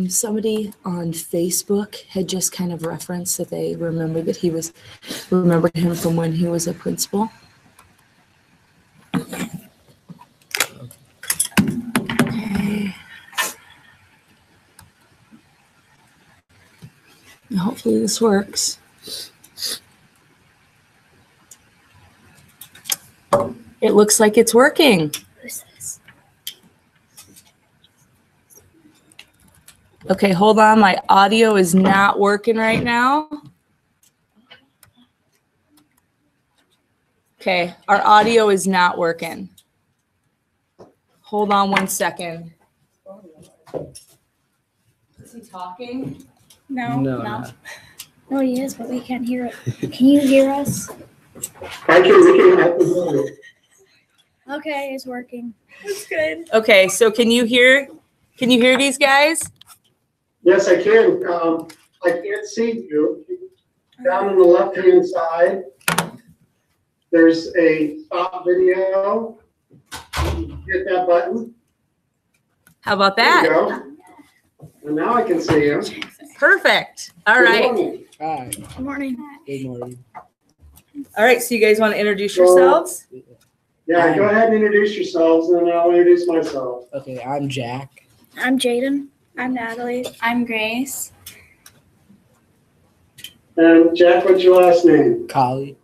Somebody on Facebook had just kind of referenced that they remembered him from when he was a principal. Okay. Hopefully this works. It looks like it's working. Okay, hold on. My audio is not working right now. Okay, our audio is not working. Hold on 1 second. Is he talking? No. No, he is, but we can't hear it. Can you hear us? I can. Okay, it's working. That's good. Okay, so can you hear these guys? Yes, I can. I can't see you. Down on the left-hand side, there's a stop video. Hit that button. How about There you that? go. And now I can see you. Perfect. All right. Good morning. Hi. Good morning. Good morning. All right, so you guys want to introduce yourselves? Yeah, go ahead and introduce yourselves, and then I'll introduce myself. Okay, I'm Jack. I'm Jaeden. I'm Natalie. I'm Grace. And Jack, what's your last name? Kali.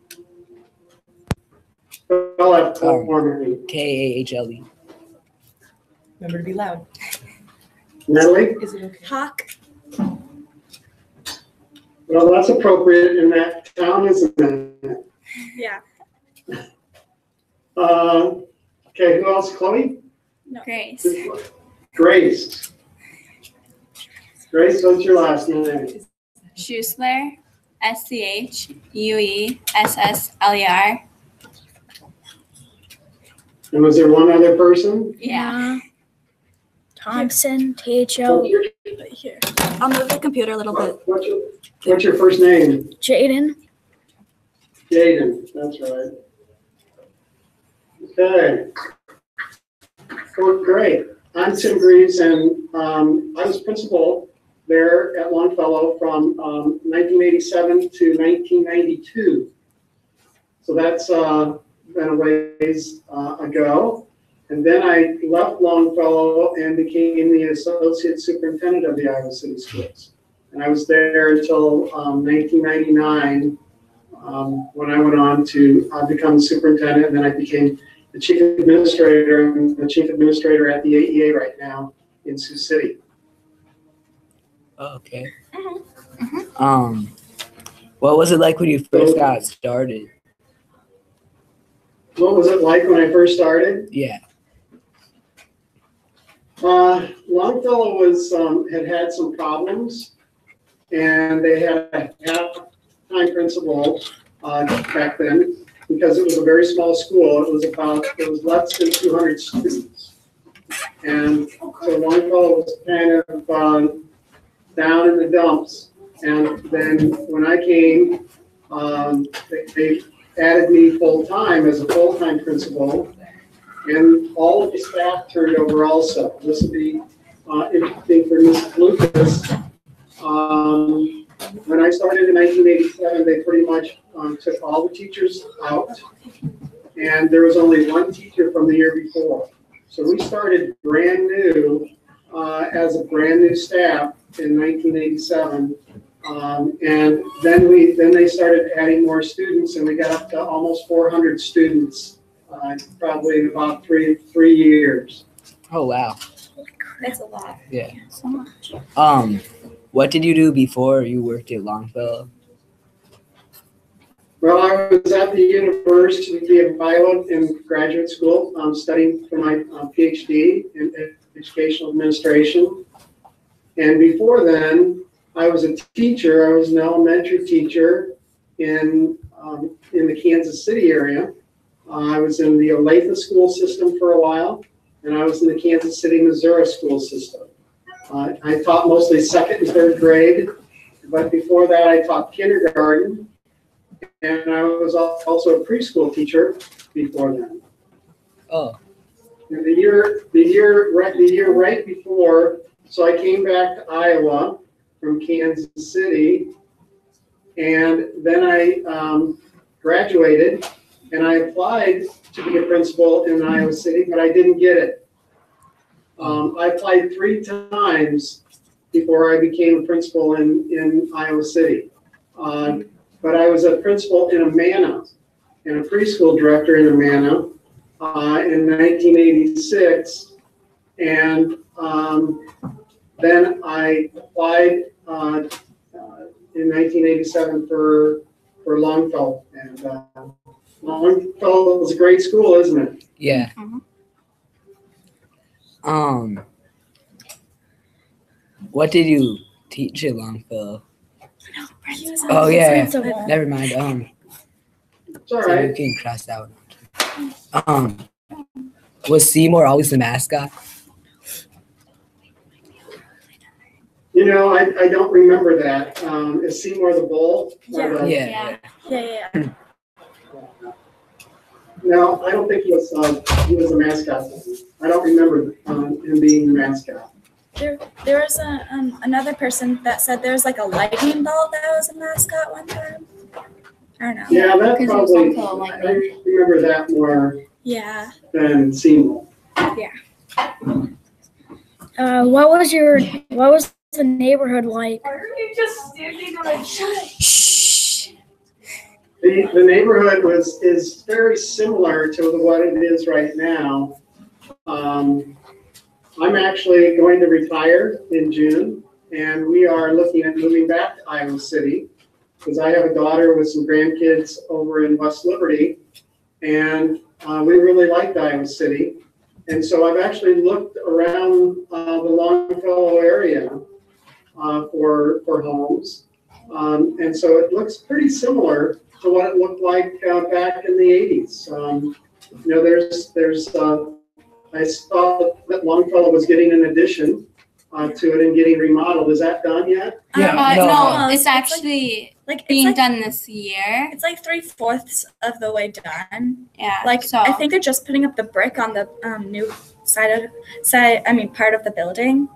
I'll have for me. Kahle. Remember to be loud. Natalie? Is it okay? Hawk. Well, that's appropriate in that town, isn't it? Yeah. Okay, who else? Chloe? No. Grace. Grace. Grace, what's your last name? Schuessler. SCHUESSLER. And was there one other person? Yeah. Thompson, THO. Right here. I'll move the computer a little bit. What's your first name? Jaeden. Jaeden, that's right. Okay. Well, great. I'm Tim Greaves, and I was principal there at Longfellow from 1987 to 1992. So that's been a ways ago. And then I left Longfellow and became the associate superintendent of the Iowa City Schools. And I was there until 1999 when I went on to become superintendent, and then I became the chief administrator. I'm the chief administrator at the AEA right now in Sioux City. Okay. What was it like when you first got started? What was it like when I first started? Yeah. Longfellow was had some problems, and they had a half-time principal back then because it was a very small school. It was less than 200 students, and so Longfellow was kind of down in the dumps. And then when I came, they added me full-time as a full-time principal. And all of the staff turned over also. This would be interesting for Mrs. Lucas. When I started in 1987, they pretty much took all the teachers out, and there was only one teacher from the year before. So we started brand new as a brand new staff in 1987. And then they started adding more students, and we got up to almost 400 students. Probably in about three years. Oh wow. That's a lot. Yeah. So much. What did you do before you worked at Longfellow? Well, I was at the University of Iowa in graduate school, studying for my PhD in educational administration. And before then, I was a teacher. I was an elementary teacher in the Kansas City area. I was in the Olathe school system for a while, and I was in the Kansas City, Missouri school system. I taught mostly second and third grade, but before that I taught kindergarten, and I was also a preschool teacher before then. Oh. And the year right before So I came back to Iowa from Kansas City, and then I graduated, and I applied to be a principal in Iowa City, but I didn't get it. I applied 3 times before I became a principal in Iowa City. But I was a principal in Amana and a preschool director in Amana in 1986. And then I applied in 1987 for Longfellow. And Longfellow is a great school, isn't it? Yeah. What did you teach at Longfellow? Oh yeah. So well. Never mind. It's all So you right. can cross out. Was Seymour always the mascot? You know, I don't remember that. Is Seymour the bull? Or the- Yeah. Yeah. No, I don't think he was a mascot. I don't remember him being the mascot. There was another person that said there was like a lightning bolt that was a mascot one time. I don't know. Yeah, that Because probably, it was also I remember that more Yeah. than Seymour. What was the neighborhood like? The neighborhood is very similar to what it is right now. I'm actually going to retire in June, and we are looking at moving back to Iowa City because I have a daughter with some grandkids over in West Liberty, and we really liked Iowa City. And so I've actually looked around the Longfellow area for homes. And so it looks pretty similar to what it looked like back in the 80s. You know, I saw that Longfellow was getting an addition to it and getting remodeled. Is that done yet? No, it's actually Like being it's like, done this year. it's like 3/4 of the way done. Yeah. Like so I think they're just putting up the brick on the new part of the building.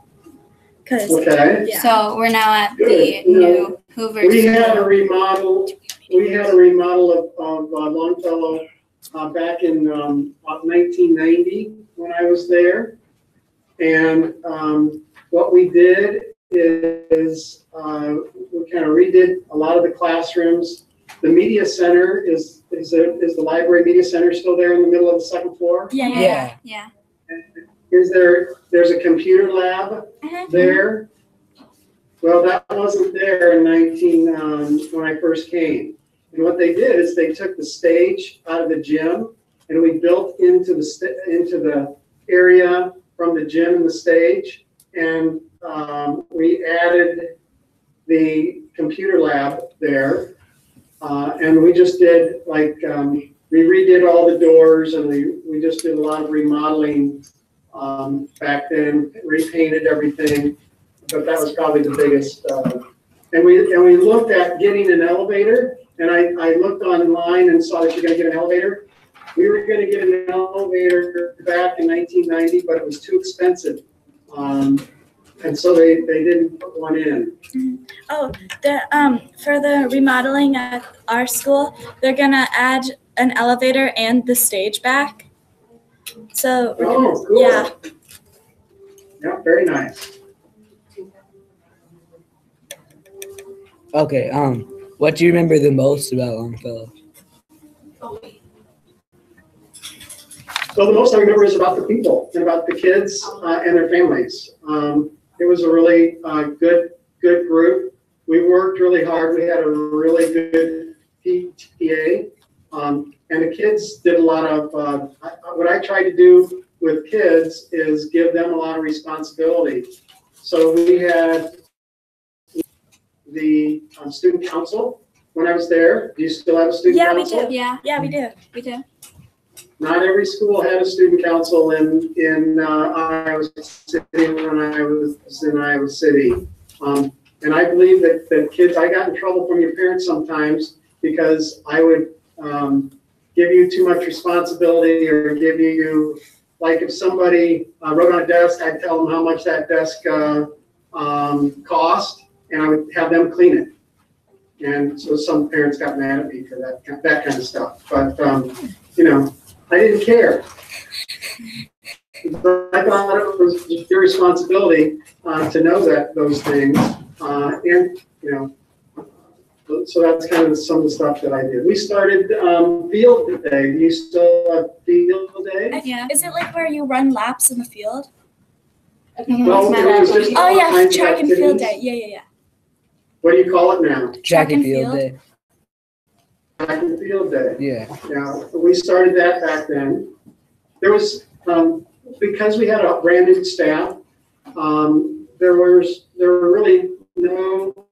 Cause Okay. yeah. so we're now at Good. the You know, new Hoover. We had a School. remodel. We had a remodel of Longfellow back in 1990 when I was there, and what we did is we kind of redid a lot of the classrooms. The media center is the library media center still there in the middle of the second floor? Yeah. Yeah. There's a computer lab there. Well, that wasn't there in when I first came. And what they did is they took the stage out of the gym, and we built into the area from the gym and the stage, and we added the computer lab there, and we just did we redid all the doors, and we just did a lot of remodeling back then, repainted everything, but that was probably the biggest. And we looked at getting an elevator, and I looked online and saw that you're going to get an elevator. We were going to get an elevator back in 1990, but it was too expensive. And so they didn't put one in. Oh, for the remodeling at our school, they're gonna add an elevator and the stage back. So we're gonna, Oh, cool. yeah. Yeah, very nice. Okay. What do you remember the most about Longfellow? So the most I remember is about the people and about the kids and their families. It was a really good group. We worked really hard. We had a really good PTA. And the kids did a lot of, what I tried to do with kids is give them a lot of responsibility. So we had the student council when I was there. Do you still have a student council? We do. Yeah, we do. We do. Not every school had a student council in Iowa City when I was in Iowa City. And I believe that kids, I got in trouble from your parents sometimes because I would give you too much responsibility or give you like if somebody wrote on a desk, I'd tell them how much that desk cost, and I would have them clean it. And so some parents got mad at me for that kind of stuff. But, you know, I didn't care. But I thought it was your responsibility to know those things. And, you know, so that's kind of some of the stuff that I did. We started field day. Do you still have field day? Yeah. Is it like where you run laps in the field? Well, it was just Oh all yeah, kinds of track and field activities. day. Yeah. What do you call it now? Track and and field field. day. Track and field day. Yeah. Yeah, we started that back then. There was, because we had a brand new staff, there were really no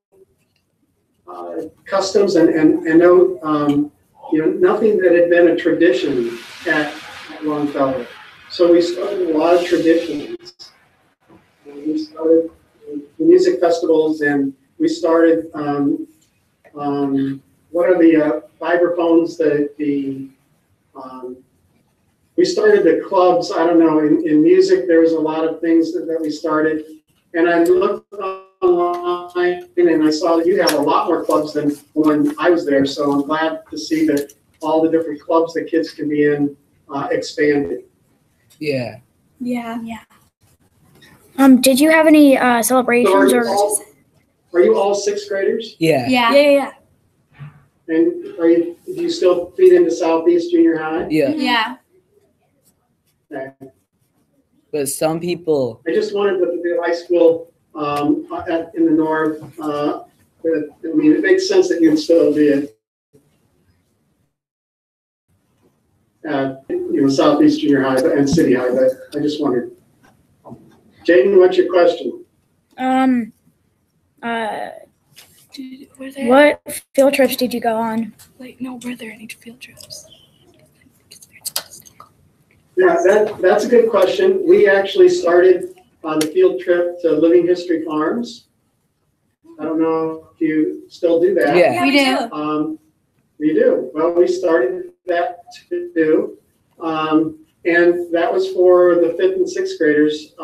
customs and no, you know, nothing that had been a tradition at Longfellow. So we started a lot of traditions. We started music festivals, and we started, what are the vibraphones, we started the clubs. I don't know, in music, there was a lot of things that we started. And I looked online and I saw that you have a lot more clubs than when I was there. So I'm glad to see that all the different clubs that kids can be in expanded. Yeah. Yeah. Did you have any celebrations So are you all sixth graders? Yeah. Yeah. And do you still feed into Southeast Junior High? Yeah. Yeah. Okay. But some people, I just wanted the high school in the north. I mean, it makes sense that you'd still be at you know, Southeast Junior High and City High, but I just wondered. Jaeden, what's your question? What field trips did you go on? Were there any field trips? Yeah, that's a good question. We actually started on the field trip to Living History Farms. I don't know if you still do that. Yeah. We do. We do. Well, we started that too. And that was for the 5th and 6th graders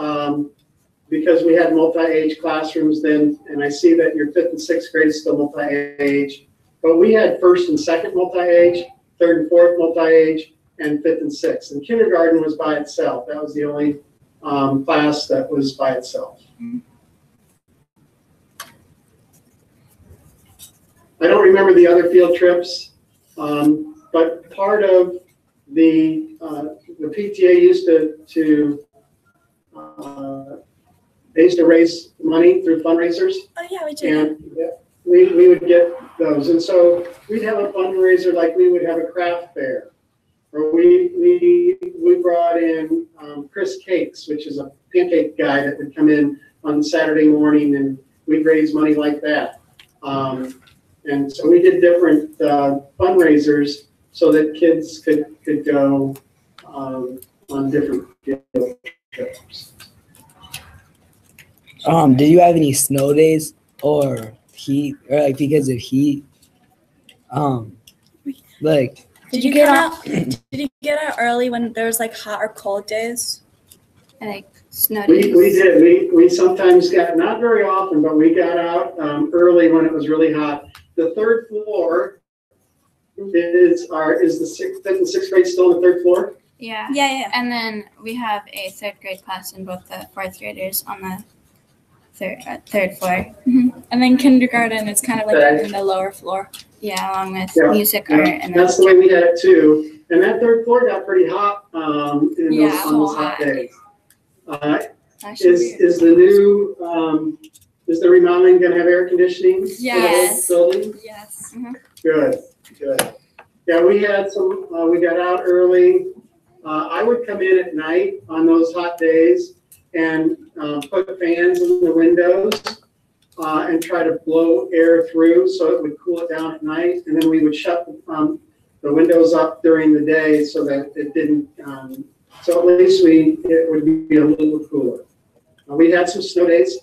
because we had multi-age classrooms then, and I see that your 5th and 6th grade is still multi-age. But we had 1st and 2nd multi-age, 3rd and 4th multi-age, and 5th and 6th. And kindergarten was by itself. That was the only class that was by itself. I don't remember the other field trips, but part of the PTA used they used to raise money through fundraisers, Oh yeah, we do. and we would get those. And so we'd have a fundraiser like we would have a craft fair, or we brought in Chris Cakes, which is a pancake guy that would come in on Saturday morning, and we'd raise money like that. And so we did different fundraisers so that kids could go on different field trips. did you have any snow days or heat, or like because of heat? Like, Did you get out? Did you get out early when there was like hot or cold days? And like snow We days. did. We sometimes got, not very often, but we got out early when it was really hot. The 3rd floor is the 5th and 6th grade still on the 3rd floor? Yeah. Yeah. And then we have a 3rd grade class and both the 4th graders on the third floor. And then kindergarten is kind of like Okay. in the lower floor. Yeah, along with Yeah, music, yeah. art, and That's the way we had it too. And that 3rd floor got pretty hot on those hot days. Is the new is the remodeling going to have air conditioning? Yes. For the whole building? Yes. Good. Yeah, we had some. We got out early. I would come in at night on those hot days and put fans in the windows and try to blow air through so it would cool it down at night. And then we would shut the windows up during the day so that it didn't. So at least it would be a little cooler. We had some snow days.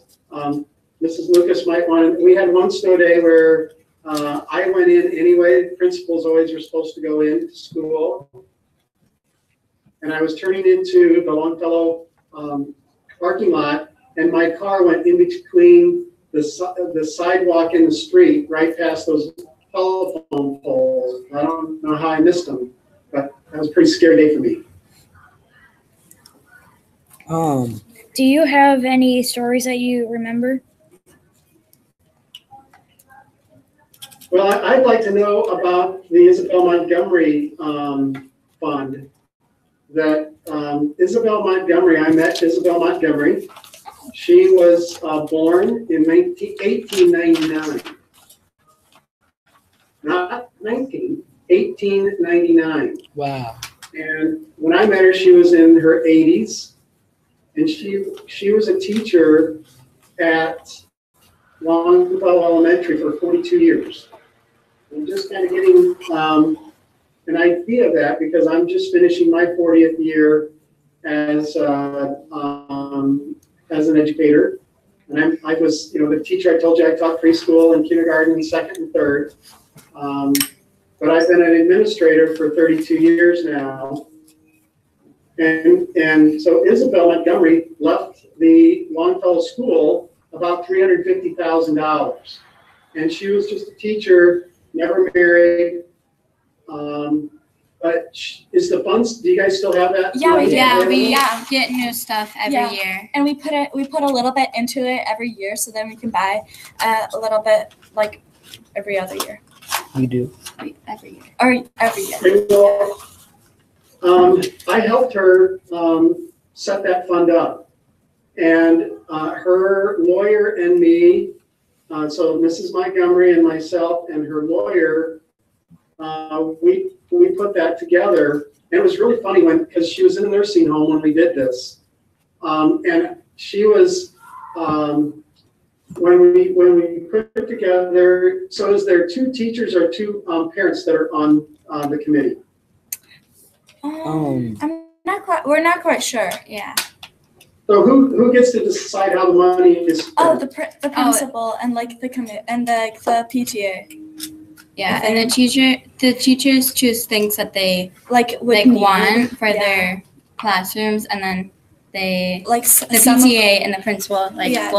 Mrs. Lucas might want to. We had one snow day where I went in anyway. Principals always were supposed to go into school. and I was turning into the Longfellow parking lot, and my car went in between the sidewalk and the street, right past those telephone poles. I don't know how I missed them, but that was a pretty scary day for me. Do you have any stories that you remember? Well, I'd like to know about the Isabel Montgomery fund. That Isabel Montgomery, I met Isabel Montgomery. She was born in 1899. Not 1899. Wow. And when I met her, she was in her 80s. And she was a teacher at Longfellow Elementary for 42 years. I'm just kind of getting an idea of that because I'm just finishing my 40th year as an educator. And I was, the teacher I told you I taught preschool and kindergarten, second and third. But I've been an administrator for 32 years now. And so Isabel Montgomery left the Longfellow School about $350,000. And she was just a teacher, never married. But is the funds, do you guys still have that? Yeah, we get new stuff every year. And we put a little bit into it every year, so then we can buy a little bit like every other year. You do? Every year. Or every year. Okay, well, I helped her set that fund up. And her lawyer and me, so Mrs. Montgomery and myself and her lawyer, we put that together. And it was really funny because she was in a nursing home when we did this. And she was, when we put it together, so is there two teachers or two parents that are on the committee? I'm not quite. We're not quite sure. Yeah. So who gets to decide how the money is spent? Oh, the principal and like the commit and the PTA. Yeah, and the teachers choose things that they would want for their classrooms, and then they the PTA and the principal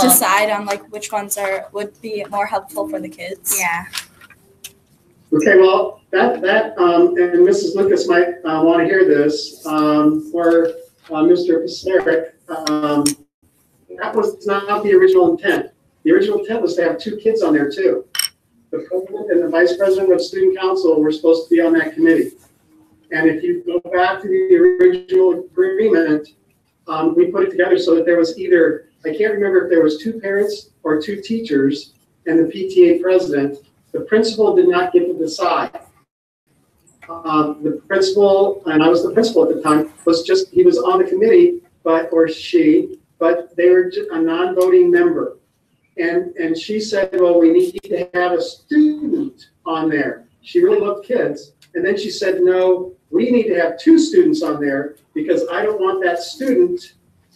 decide on which ones would be more helpful for the kids. Yeah. Okay, well that and Mrs. Lucas might want to hear this, or Mr. Pastaric, that was not the original intent. The original intent was to have two kids on there too. The president and the vice president of student council were supposed to be on that committee. And if you go back to the original agreement, we put it together so that there was either, I can't remember if there was two parents or two teachers and the PTA president. The principal did not get to decide. The principal, and I was the principal at the time, he was on the committee, but they were just a non-voting member. And she said, well, we need to have a student on there. She really loved kids. And then she said, no, we need to have two students on there because I don't want that student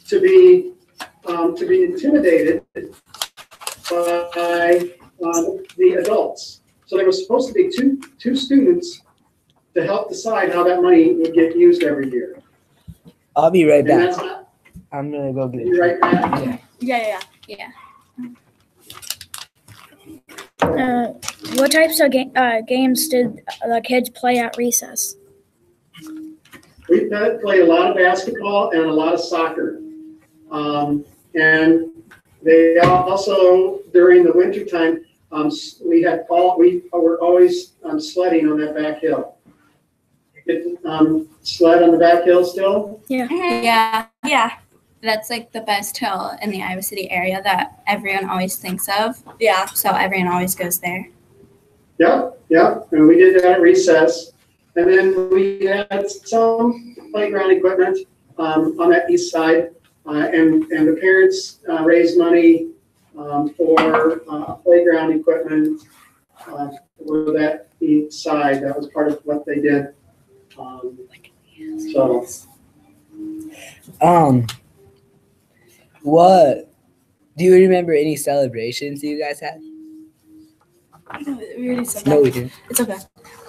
to be intimidated by the adults. So there was supposed to be two students to help decide how that money would get used every year. I'll be right And back. that's not, I'm gonna go get you it. right back. Yeah. What types of games did the kids play at recess? We played a lot of basketball and a lot of soccer. And they also, during the winter time, we were always sledding on that back hill. Sled on the back hill still? Yeah. Yeah. That's the best hill in the Iowa City area that everyone always thinks of. Yeah. So everyone always goes there. Yep. And we did that at recess. And then we had some playground equipment on that east side. And the parents raised money for playground equipment for that east side. That was part of what they did. What do you remember any celebrations you guys had? We already said that. No, we didn't. It's okay.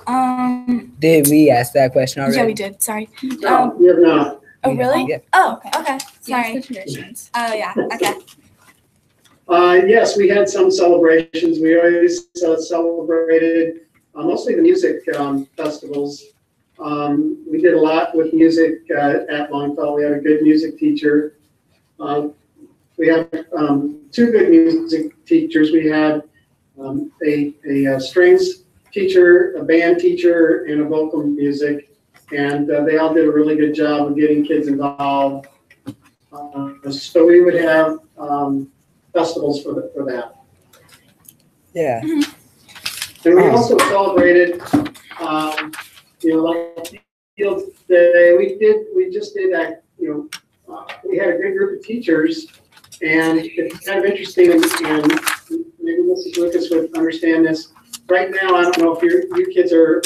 Did we ask that question already? Yeah, we did. Sorry. No, we have not. Oh, really? Yeah. Oh, okay. Sorry. Sorry. Traditions. Oh, yeah. Okay. Yes, we had some celebrations. We always celebrated mostly the music festivals. We did a lot with music at Longfellow. We had a good music teacher. We have two good music teachers. We had a strings teacher, a band teacher, and a vocal music, and they all did a really good job of getting kids involved. So we would have festivals for that. Yeah. And we also celebrated, like Field Day. We just did that. We had a good group of teachers, and it's kind of interesting. And maybe Mrs. Lucas would understand this. Right now, I don't know if you kids are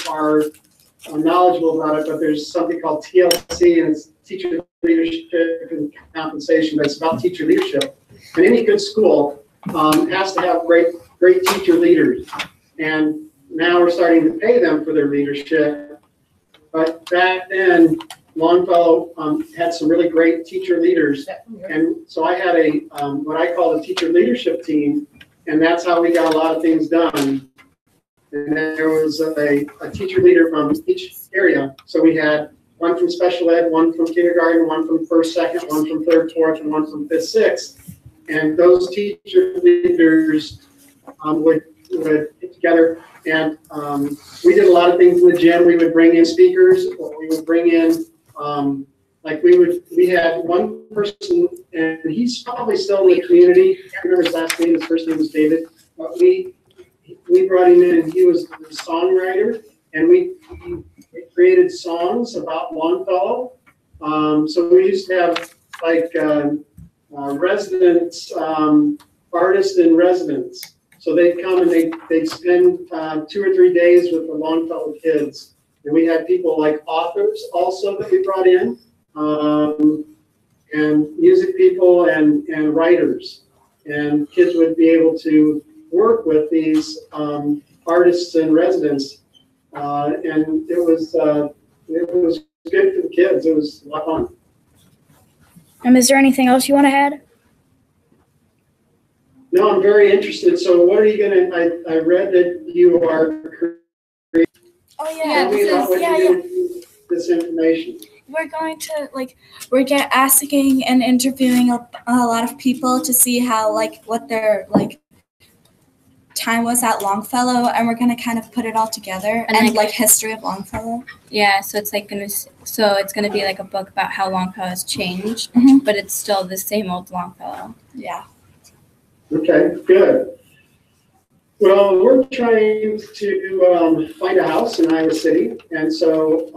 knowledgeable about it, but there's something called TLC, and it's Teacher Leadership and Compensation. But it's about teacher leadership. And any good school has to have great teacher leaders. And now we're starting to pay them for their leadership. But back then, Longfellow had some really great teacher leaders. And so I had what I call a teacher leadership team, and that's how we got a lot of things done. And then there was a teacher leader from each area. So we had one from special ed, one from kindergarten, one from first, second, one from third, fourth, and one from fifth, sixth. And those teacher leaders would get together, and we did a lot of things in the gym. We would bring in speakers, or we would bring in, we had one person, and he's probably still in the community. I can't remember his last name. His first name was David. But we brought him in, and he was the songwriter, and we created songs about Longfellow. So we used to have residents, artists in residence. So they'd come and they'd spend 2 or 3 days with the Longfellow kids. And we had people like authors also that we brought in, and music people and writers. And kids would be able to work with these artists in residence. And it was good for the kids. It was a lot of fun. Is there anything else you want to add? No, I'm very interested. So what are you I read that you are Oh, yeah. This information. We're going to we're asking and interviewing a lot of people to see how what their time was at Longfellow, and we're gonna kind of put it all together and history of Longfellow. Yeah, so it's gonna be like a book about how Longfellow has changed, but it's still the same old Longfellow. Yeah. Okay, good. Well, we're trying to find a house in Iowa City, and so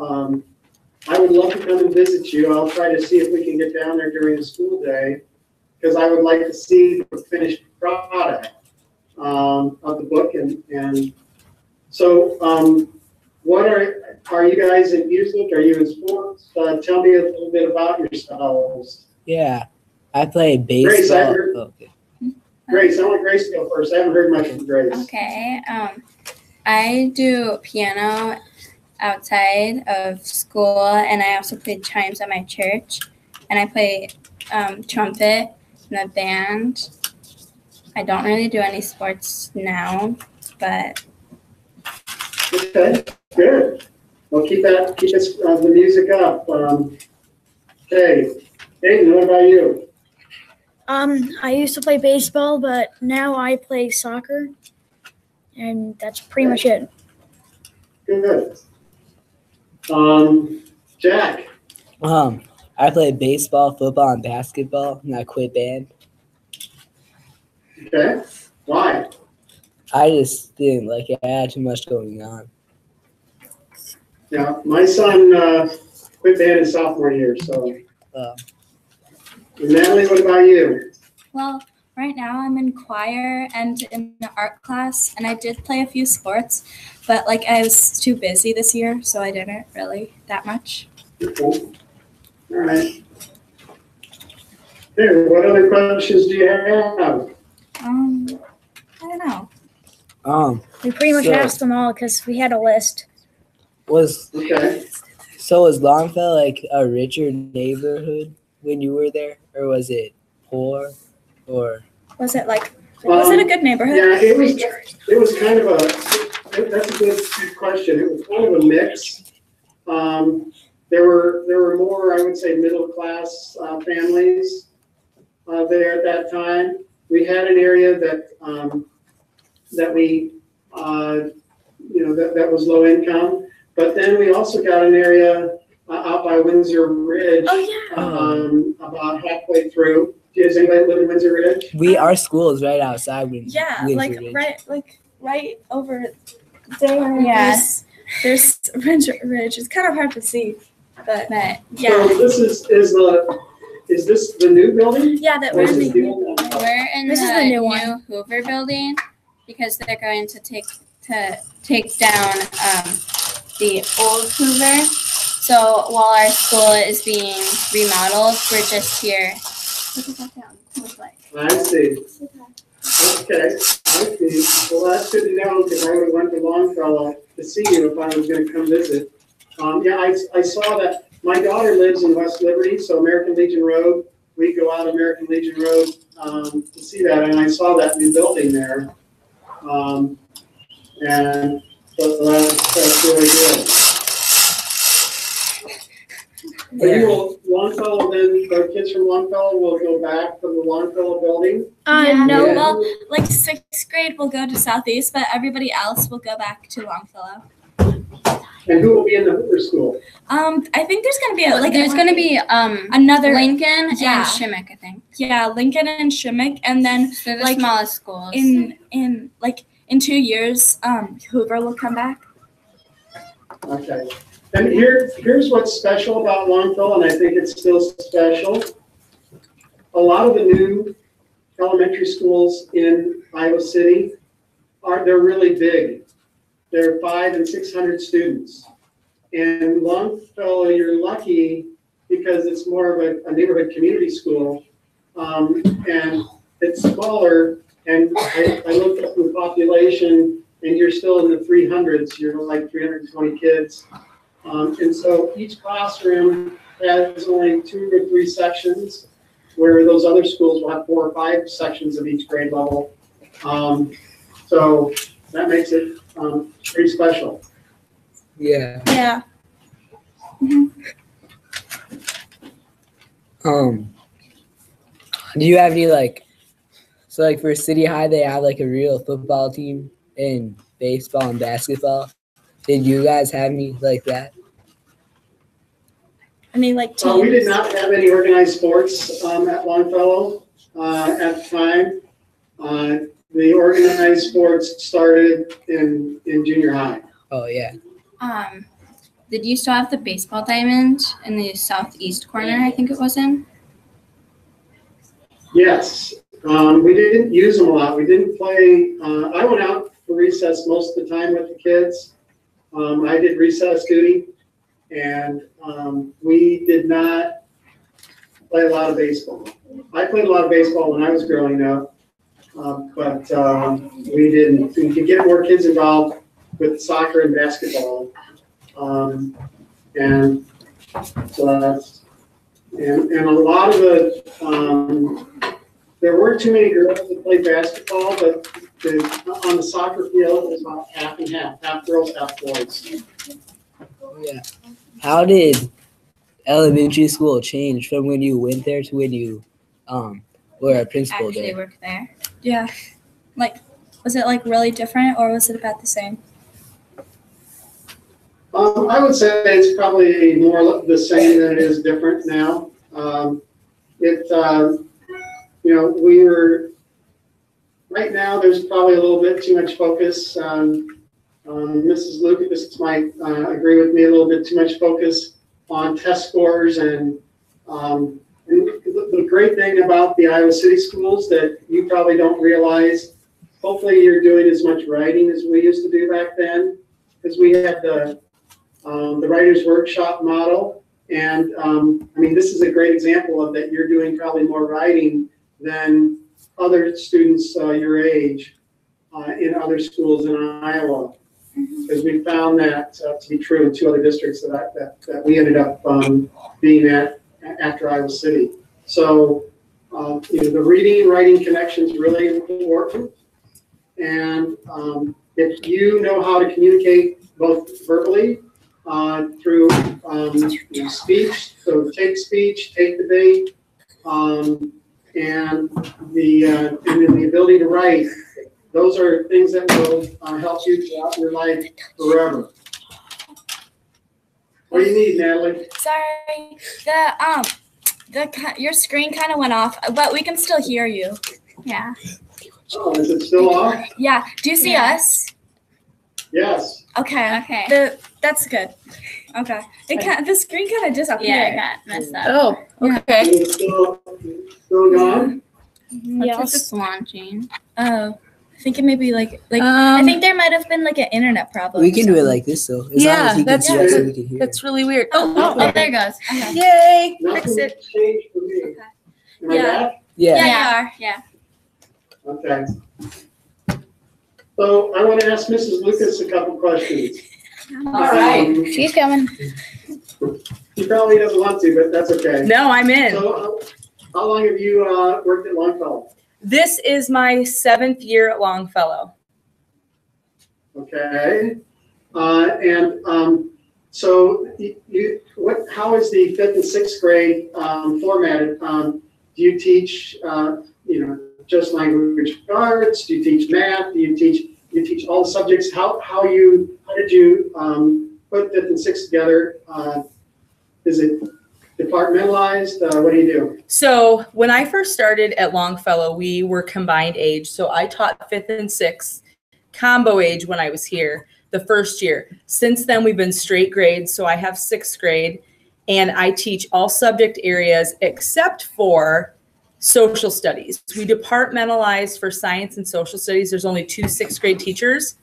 I would love to come and visit you. I'll try to see if we can get down there during the school day, because I would like to see the finished product of the book. And so what are you guys in music? Are you in sports? Tell me a little bit about yourselves. Yeah, I play baseball. Grace, I want Grace to go first. I haven't heard much from Grace. Okay. I do piano outside of school, and I also play chimes at my church, and I play trumpet in a band. I don't really do any sports now, but okay, good. Well, keep the music up. Okay, Jaeden, what about you? I used to play baseball, but now I play soccer, and that's pretty much it. Good. Jack. I play baseball, football, and basketball, and I quit band. Okay. Why? I just didn't like it. I had too much going on. Yeah, my son quit band in sophomore year, so. And Natalie, what about you? well, right now I'm in choir and in the art class, and I did play a few sports, but I was too busy this year, so I didn't really that much. Cool. All right. Hey, what other questions do you have? I don't know. We pretty much asked them all because we had a list. Okay. So was Longfellow like a richer neighborhood when you were there, or was it poor, or? Was it a good neighborhood? Yeah, it was kind of that's a good question. It was kind of a mix. There were more, I would say, middle class families there at that time. We had an area that we that was low income, but then we also got an area out by Windsor Ridge. About halfway through. Does anybody live in Windsor Ridge? Our school is right outside Windsor Ridge. right over there. Yes. There's Windsor Ridge. It's kind of hard to see, but yeah. So this is this the new building? Yeah, that Or is we're this in. the old one? We're in This the is the new new one. Hoover building because they're going to take down the old Hoover. So while our school is being remodeled, we're just here. Look at that down. I see. Okay, I see. Well, that's good to know because I would have went to Longfellow to see you if I was going to come visit. I saw that my daughter lives in West Liberty, so American Legion Road. We go out American Legion Road to see that, and I saw that new building there. And so that's really good. But Longfellow, then the kids from Longfellow will go back to the Longfellow building? No, Yeah. well, like 6th grade will go to Southeast, but everybody else will go back to Longfellow. And who will be in the Hoover school? I think there's gonna be there's going to be another Lincoln Yeah. and Shimmick, I think. Yeah, Lincoln and Shimmick, and then They're the Like, smallest schools. in 2 years, Hoover will come back. Okay. And here's what's special about Longfellow, and I think it's still special. A lot of the new elementary schools in Iowa City they're really big. They're 500 and 600 students. And Longfellow, you're lucky because it's more of a neighborhood community school, and it's smaller. And I looked up the population, and you're still in the 300s. You're like 320 kids. And so each classroom has only 2 or 3 sections, where those other schools will have 4 or 5 sections of each grade level. So that makes it pretty special. Yeah. Yeah. Do you have any so for City High they have a real football team and baseball and basketball? Did you guys have any like that? We did not have any organized sports at Longfellow at the time. The organized sports started in junior high. Oh yeah. Did you still have the baseball diamond in the southeast corner, I think it was in? Yes. We didn't use them a lot. We didn't play. I went out for recess most of the time with the kids. I did recess duty, and we did not play a lot of baseball. I played a lot of baseball when I was growing up, but we didn't. We could get more kids involved with soccer and basketball, and so that's and a lot of the there weren't too many girls that played basketball, but on the soccer field it was about half and half girls, half boys. Yeah. How did elementary school change from when you went there to when you were a principal Actually there? worked there. Yeah. Was it really different, or was it about the same? I would say it's probably more the same than it is different now. We were, right now there's probably a little bit too much focus. Mrs. Lucas might agree with me, a little bit too much focus on test scores. And the great thing about the Iowa City schools that you probably don't realize, hopefully you're doing as much writing as we used to do back then, because we had the writer's workshop model. And this is a great example of that. You're doing probably more writing than other students your age in other schools in Iowa. because we found that to be true in 2 other districts that we ended up being at after Iowa City. So the reading and writing connection is really important. And if you know how to communicate both verbally through speech, so take speech, take debate, and then the ability to write, those are things that will help you throughout your life forever. What do you need, Natalie? Sorry, your screen kind of went off, but we can still hear you. Yeah. Oh, is it still off? Yeah. Do you see us? Yes. Okay. Okay. That's good. Okay. The screen kind of disappeared. Yeah, it got messed up. Oh, okay. Is it still gone? Yes. It's launching. Oh, I think it may be I think there might have been like an internet problem. We can do it like this though. As long as he can see us so we can hear. That's really weird. Oh, there it goes. Okay. Yay! Nothing Fix it. changed for me. Am I Yeah. back? Yeah. Yeah, you are. Yeah. Okay. So I want to ask Mrs. Lucas a couple questions. All right. She's coming. She probably doesn't want to, but that's okay. No, I'm in. So how long have you worked at Longfellow? This is my 7th year at Longfellow. Okay. So how is the 5th and 6th grade formatted? Do you teach, just language arts? Do you teach math? Do you teach all the subjects? How did you put 5th and 6th together? Is it departmentalized? What do you do? So when I first started at Longfellow, we were combined age. So I taught 5th and 6th combo age when I was here the first year. Since then, we've been straight grades. So I have 6th grade and I teach all subject areas except for social studies. We departmentalize for science and social studies. There's only 2 6th grade teachers.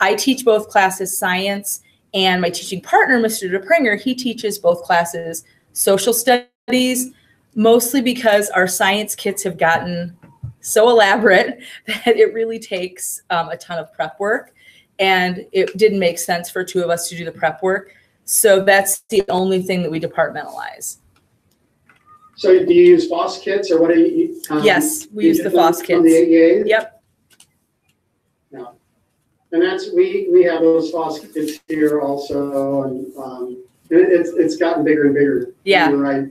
I teach both classes science, and my teaching partner, Mr. DePringer, he teaches both classes social studies, mostly because our science kits have gotten so elaborate that it really takes a ton of prep work, and it didn't make sense for 2 of us to do the prep work. So that's the only thing that we departmentalize. So do you use FOSS kits, or what do you? Yes, we use the FOSS kits. From the AEA? Yep. No. And we have those FOSS kits here also, and it's gotten bigger and bigger. Yeah. You're right.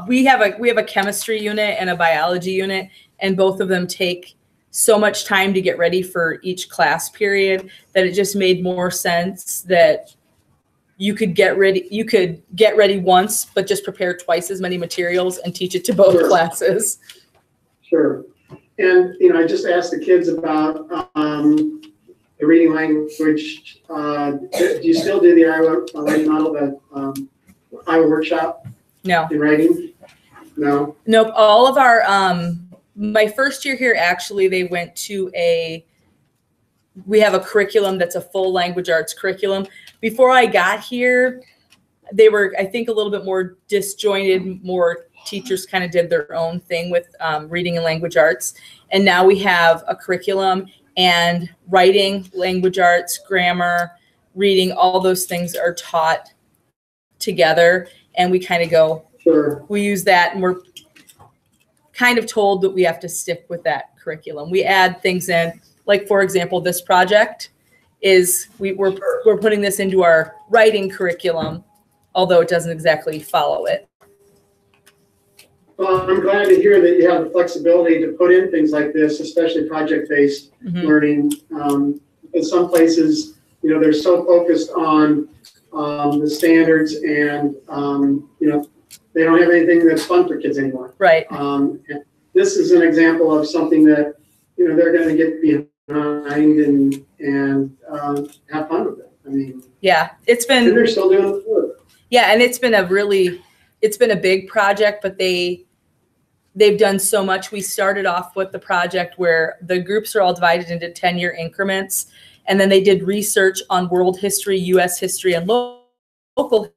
We have a chemistry unit and a biology unit, and both of them take so much time to get ready for each class period that it just made more sense that you could get ready once, but just prepare twice as many materials and teach it to both classes. Sure. And, I just asked the kids about the reading language. Do you still do the Iowa writing model, the Iowa workshop? No. In writing? No? Nope. All of our, my first year here, actually, they went to we have a curriculum that's a full language arts curriculum. Before I got here, they were, I think, a little bit more disjointed. More teachers kind of did their own thing with reading and language arts. And now we have a curriculum, and writing, language arts, grammar, reading, all those things are taught together. And we kind of go, Sure. We use that, and we're kind of told that we have to stick with that curriculum. We add things in, like, for example, this project is we're putting this into our writing curriculum, although it doesn't exactly follow it. Well, I'm glad to hear that you have the flexibility to put in things like this, especially project-based learning. In some places, they're so focused on the standards, and they don't have anything that's fun for kids anymore. Right. This is an example of something that they're going to get behind and have fun with it. I mean, yeah, and they're still doing it good. Yeah, and it's been a big project, but they've done so much. We started off with the project where the groups are all divided into 10-year increments, and then they did research on world history, U.S. history, and local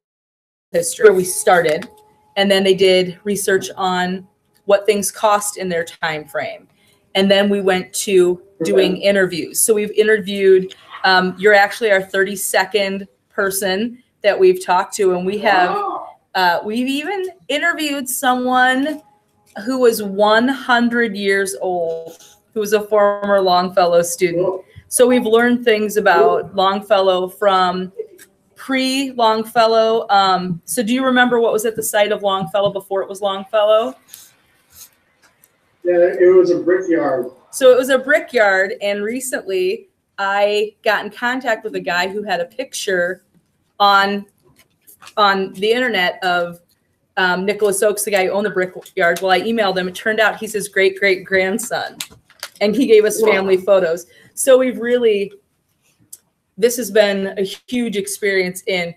history, where we started. And then they did research on what things cost in their time frame. and then we went to doing interviews. So we've interviewed, you're actually our 32nd person that we've talked to, and we have, we've even interviewed someone who was 100 years old, who was a former Longfellow student. So we've learned things about Longfellow from pre-Longfellow. So do you remember what was at the site of Longfellow before it was Longfellow? Yeah, it was a brickyard. So it was a brickyard, and recently I got in contact with a guy who had a picture on the internet of Nicholas Oakes, the guy who owned the brickyard. Well, I emailed him. It turned out he's his great-great-grandson, and he gave us family photos. So we've really, this has been a huge experience in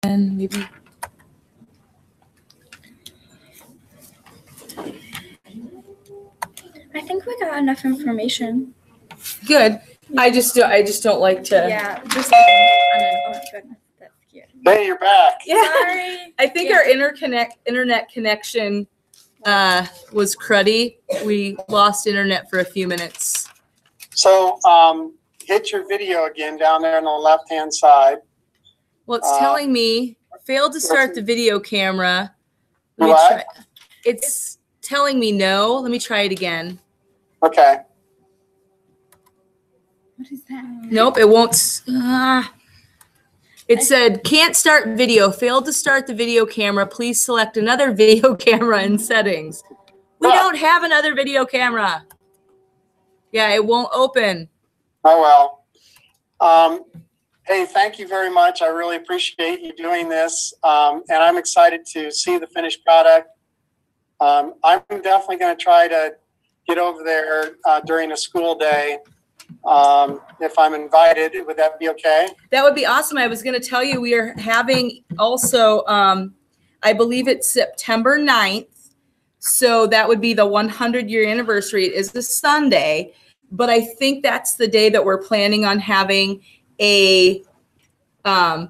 and maybe I think we got enough information. good. I just don't like to. Yeah, just oh goodness, that's cute. Hey, you're back. Yeah. Sorry. I think our internet connection was cruddy. We lost internet for a few minutes. So hit your video again down there on the left-hand side. Well, it's telling me failed to start the video camera. Let me What? try. It's telling me no. Let me try it again. Okay. What is that? Nope, it won't. It said can't start video. Failed to start the video camera. Please select another video camera in settings. We don't have another video camera. Yeah, it won't open. Oh well. Hey, thank you very much. I really appreciate you doing this, and I'm excited to see the finished product. I'm definitely going to try to get over there during a school day. If I'm invited, would that be okay? That would be awesome. I was going to tell you we are having also, I believe it's September 9th. So that would be the 100-year anniversary. It is the Sunday, but I think that's the day that we're planning on having a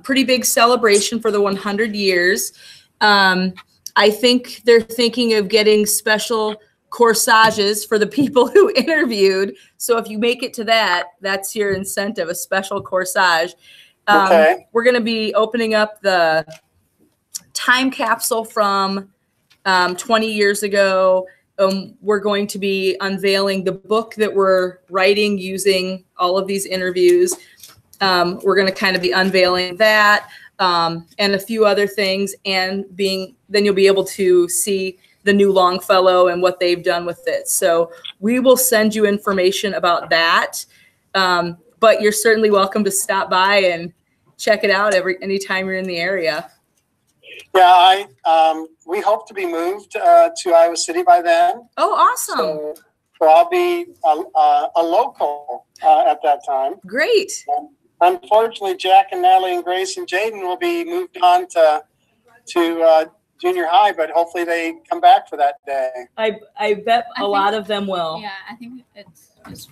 pretty big celebration for the 100 years. I think they're thinking of getting special corsages for the people who interviewed. So if you make it to that, that's your incentive, a special corsage. Okay. We're going to be opening up the time capsule from 20 years ago. We're going to be unveiling the book that we're writing using all of these interviews. We're going to kind of be unveiling that and a few other things. And then you'll be able to see the new Longfellow and what they've done with it. So we will send you information about that. But you're certainly welcome to stop by and check it out anytime you're in the area. Yeah, we hope to be moved to Iowa City by then. Oh, awesome. So I'll be a local at that time. Great. Unfortunately, Jack and Natalie and Grace and Jaeden will be moved on to junior high, but hopefully they come back for that day. I bet a lot of them will. Yeah, I think it's just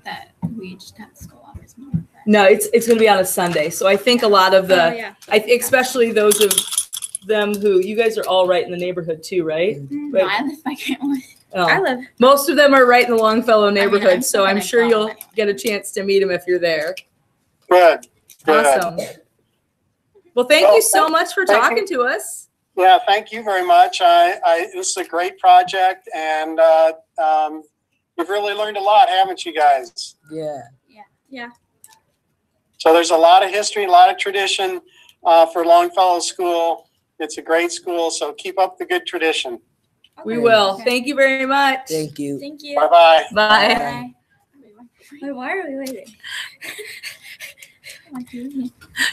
that we just have school hours more. No, it's going to be on a Sunday. So I think a lot of the, especially those of them who, you guys are all right in the neighborhood too, right? No, I live by Grantwood. Oh. Most of them are right in the Longfellow neighborhood, so I'm sure you'll get a chance to meet them if you're there. Good. Awesome. Well, thank you so much for talking to us. Yeah, thank you very much. This is a great project, and you've really learned a lot, haven't you guys? Yeah. Yeah. So there's a lot of history, a lot of tradition for Longfellow School. It's a great school, so keep up the good tradition. We will. Okay. Thank you very much. Thank you. Thank you. Bye-bye. Bye. Wait, why are we waiting?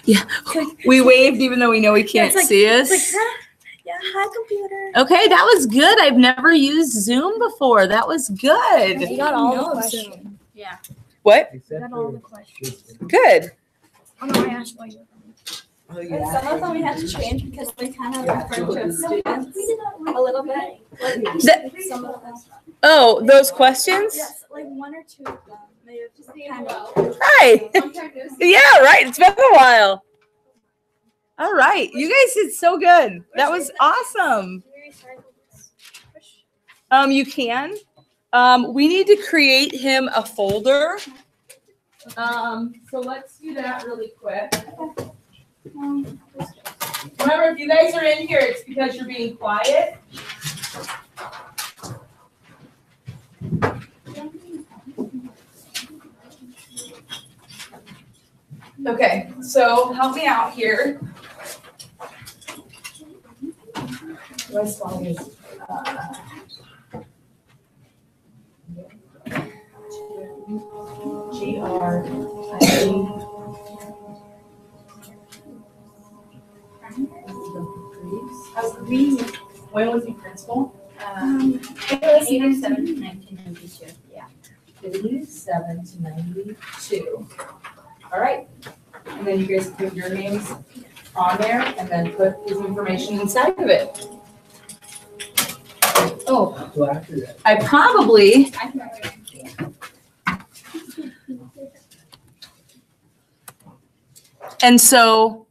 Yeah. We waved even though we know he can't see us. It's like, yeah, hi, computer. Okay, that was good. I've never used Zoom before. That was good. You got all the questions. Yeah. What? You got all the questions. Good. Oh, no, I asked why you were Oh, And some of them we had to change because they kind of referred to as students a little bit. Like some of them. Oh, those questions? Yes, like one or two of them. They have just kind of. Hi. Yeah, right. It's been a while. All right. You guys did so good. That was awesome. You can. We need to create him a folder. So let's do that really quick. Remember, if you guys are in here, it's because you're being quiet. Okay, so help me out here. My spelling is G-R-I-E. When was he principal? It was 87 to 1992. Yeah. 87 to 92. All right. And then you guys put your names on there and then put his information inside of it. Oh, I probably. And so